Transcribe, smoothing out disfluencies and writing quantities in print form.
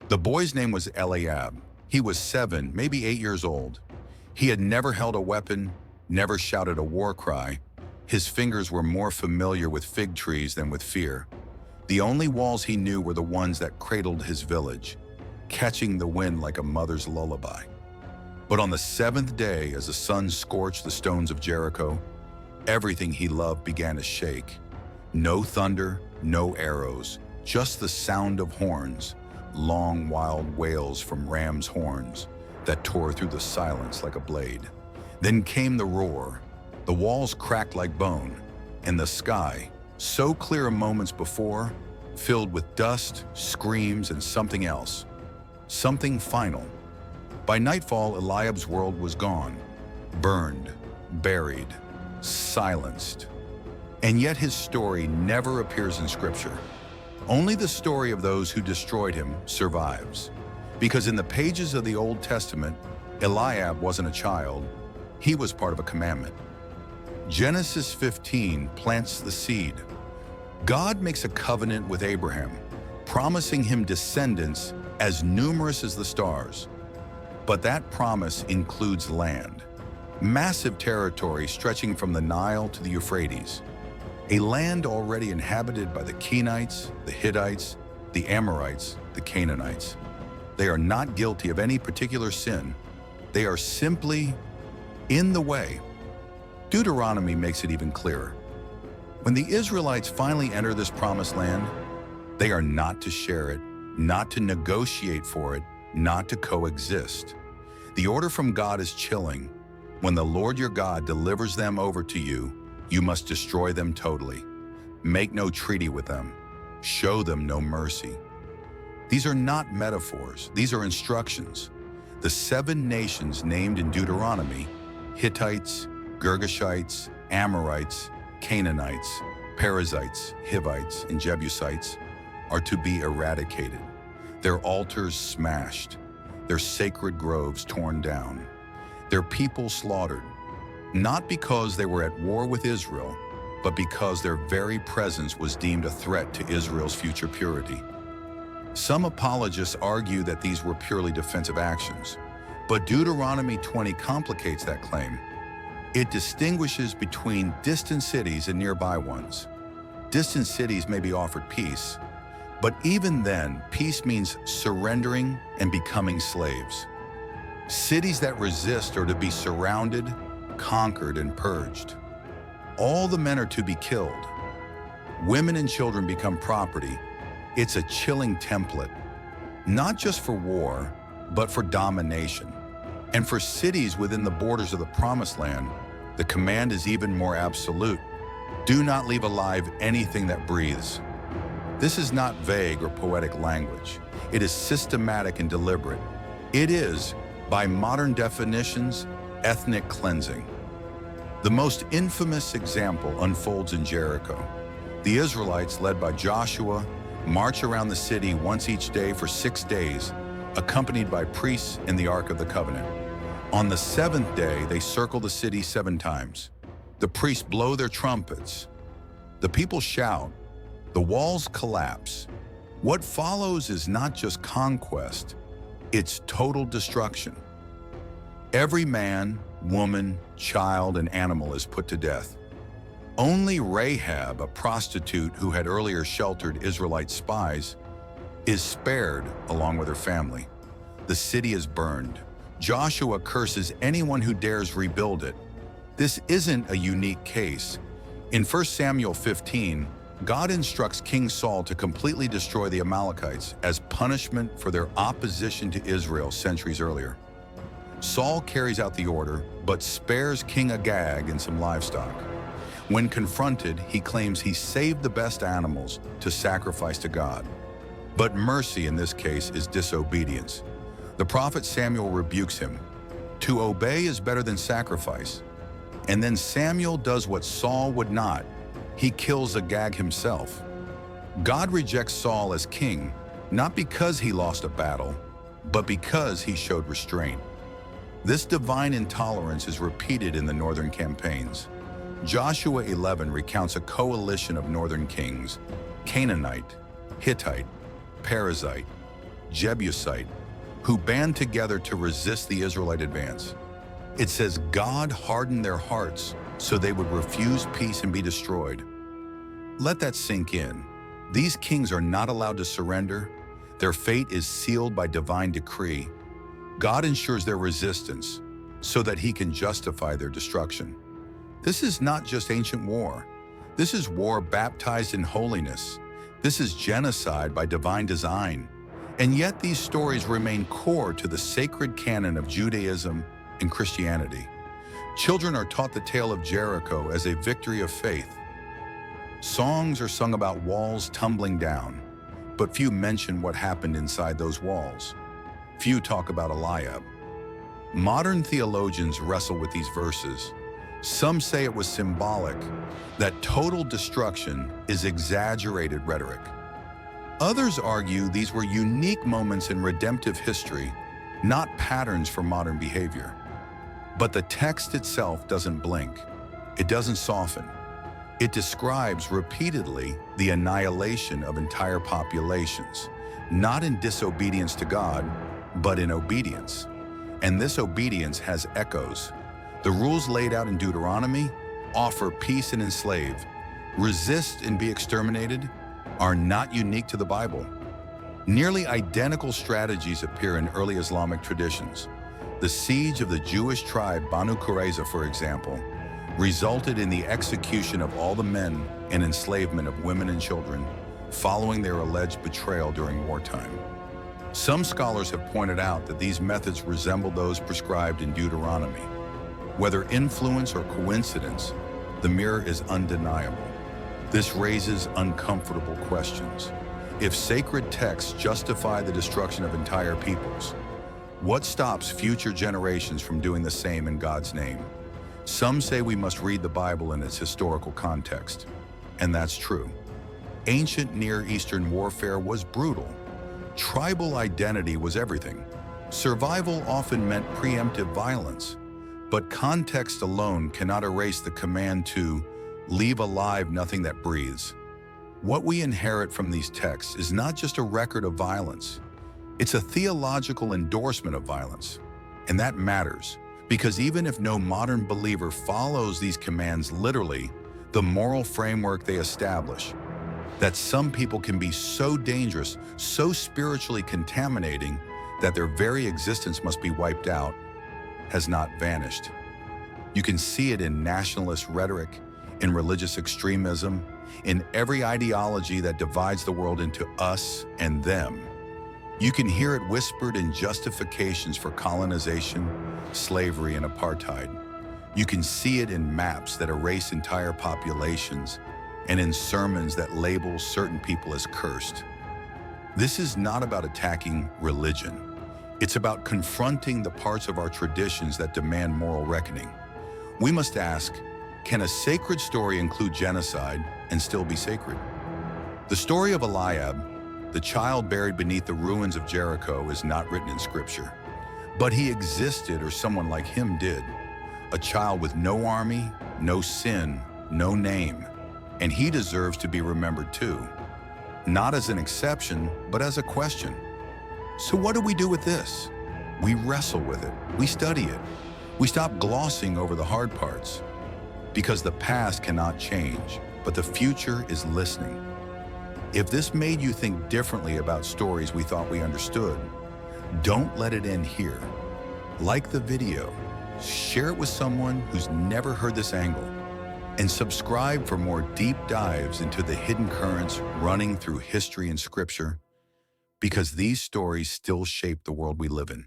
The boy's name was Eliab. He was 7, maybe 8 years old. He had never held a weapon, never shouted a war cry. His fingers were more familiar with fig trees than with fear. The only walls he knew were the ones that cradled his village, catching the wind like a mother's lullaby. But on the 7th day, as the sun scorched the stones of Jericho, everything he loved began to shake. No thunder, no arrows, just the sound of horns, long wild wails from ram's horns that tore through the silence like a blade. Then came the roar. The walls cracked like bone, and the sky, so clear moments before, filled with dust, screams, and something else. Something final. By nightfall, Eliab's world was gone, burned, buried, silenced. And yet his story never appears in Scripture. Only the story of those who destroyed him survives. Because in the pages of the Old Testament, Eliab wasn't a child, he was part of a commandment. Genesis 15 plants the seed. God makes a covenant with Abraham, promising him descendants as numerous as the stars. But that promise includes land, massive territory stretching from the Nile to the Euphrates, a land already inhabited by the Kenites, the Hittites, the Amorites, the Canaanites. They are not guilty of any particular sin. They are simply in the way. Deuteronomy makes it even clearer. When the Israelites finally enter this promised land, they are not to share it, not to negotiate for it, not to coexist. The order from God is chilling. When the Lord your God delivers them over to you, you must destroy them totally. Make no treaty with them. Show them no mercy. These are not metaphors. These are instructions. The 7 nations named in Deuteronomy, Hittites, Girgashites, Amorites, Canaanites, Perizzites, Hivites, and Jebusites, are to be eradicated, their altars smashed, their sacred groves torn down, their people slaughtered, not because they were at war with Israel, but because their very presence was deemed a threat to Israel's future purity. Some apologists argue that these were purely defensive actions, but Deuteronomy 20 complicates that claim. It distinguishes between distant cities and nearby ones. Distant cities may be offered peace, but even then, peace means surrendering and becoming slaves. Cities that resist are to be surrounded, conquered, and purged. All the men are to be killed. Women and children become property. It's a chilling template, not just for war, but for domination. And for cities within the borders of the Promised Land, the command is even more absolute. Do not leave alive anything that breathes. This is not vague or poetic language. It is systematic and deliberate. It is, by modern definitions, ethnic cleansing. The most infamous example unfolds in Jericho. The Israelites, led by Joshua, march around the city once each day for 6 days, accompanied by priests in the Ark of the Covenant. On the 7th day, they circle the city 7 times. The priests blow their trumpets. The people shout. The walls collapse. What follows is not just conquest, it's total destruction. Every man, woman, child, and animal is put to death. Only Rahab, a prostitute who had earlier sheltered Israelite spies, is spared along with her family. The city is burned. Joshua curses anyone who dares rebuild it. This isn't a unique case. In 1 Samuel 15, God instructs King Saul to completely destroy the Amalekites as punishment for their opposition to Israel centuries earlier. Saul carries out the order, but spares King Agag and some livestock. When confronted, he claims he saved the best animals to sacrifice to God. But mercy in this case is disobedience. The prophet Samuel rebukes him. To obey is better than sacrifice. And then Samuel does what Saul would not. He kills Agag himself. God rejects Saul as king, not because he lost a battle, but because he showed restraint. This divine intolerance is repeated in the northern campaigns. Joshua 11 recounts a coalition of northern kings: Canaanite, Hittite, Perizzite, Jebusite, who band together to resist the Israelite advance. It says God hardened their hearts so they would refuse peace and be destroyed. Let that sink in. These kings are not allowed to surrender. Their fate is sealed by divine decree. God ensures their resistance so that he can justify their destruction. This is not just ancient war. This is war baptized in holiness. This is genocide by divine design. And yet these stories remain core to the sacred canon of Judaism and Christianity. Children are taught the tale of Jericho as a victory of faith. Songs are sung about walls tumbling down, but few mention what happened inside those walls. Few talk about Eliab. Modern theologians wrestle with these verses. Some say it was symbolic, that total destruction is exaggerated rhetoric. Others argue these were unique moments in redemptive history, not patterns for modern behavior. But the text itself doesn't blink. It doesn't soften. It describes repeatedly the annihilation of entire populations, not in disobedience to God, but in obedience. And this obedience has echoes. The rules laid out in Deuteronomy offer peace and enslave, resist and be exterminated, are not unique to the Bible. Nearly identical strategies appear in early Islamic traditions. The siege of the Jewish tribe Banu Qurayza, for example, resulted in the execution of all the men and enslavement of women and children following their alleged betrayal during wartime. Some scholars have pointed out that these methods resemble those prescribed in Deuteronomy. Whether influence or coincidence, the mirror is undeniable. This raises uncomfortable questions. If sacred texts justify the destruction of entire peoples, what stops future generations from doing the same in God's name? Some say we must read the Bible in its historical context, and that's true. Ancient Near Eastern warfare was brutal. Tribal identity was everything. Survival often meant preemptive violence, but context alone cannot erase the command to leave alive nothing that breathes. What we inherit from these texts is not just a record of violence. It's a theological endorsement of violence. And that matters, because even if no modern believer follows these commands literally, the moral framework they establish, that some people can be so dangerous, so spiritually contaminating, that their very existence must be wiped out, has not vanished. You can see it in nationalist rhetoric, in religious extremism, in every ideology that divides the world into us and them. You can hear it whispered in justifications for colonization, slavery, and apartheid. You can see it in maps that erase entire populations and in sermons that label certain people as cursed. This is not about attacking religion. It's about confronting the parts of our traditions that demand moral reckoning. We must ask, can a sacred story include genocide and still be sacred? The story of Eliab, the child buried beneath the ruins of Jericho, is not written in Scripture. But he existed, or someone like him did. A child with no army, no sin, no name. And he deserves to be remembered too. Not as an exception, but as a question. So what do we do with this? We wrestle with it. We study it. We stop glossing over the hard parts. Because the past cannot change, but the future is listening. If this made you think differently about stories we thought we understood, don't let it end here. Like the video, share it with someone who's never heard this angle, and subscribe for more deep dives into the hidden currents running through history and Scripture, because these stories still shape the world we live in.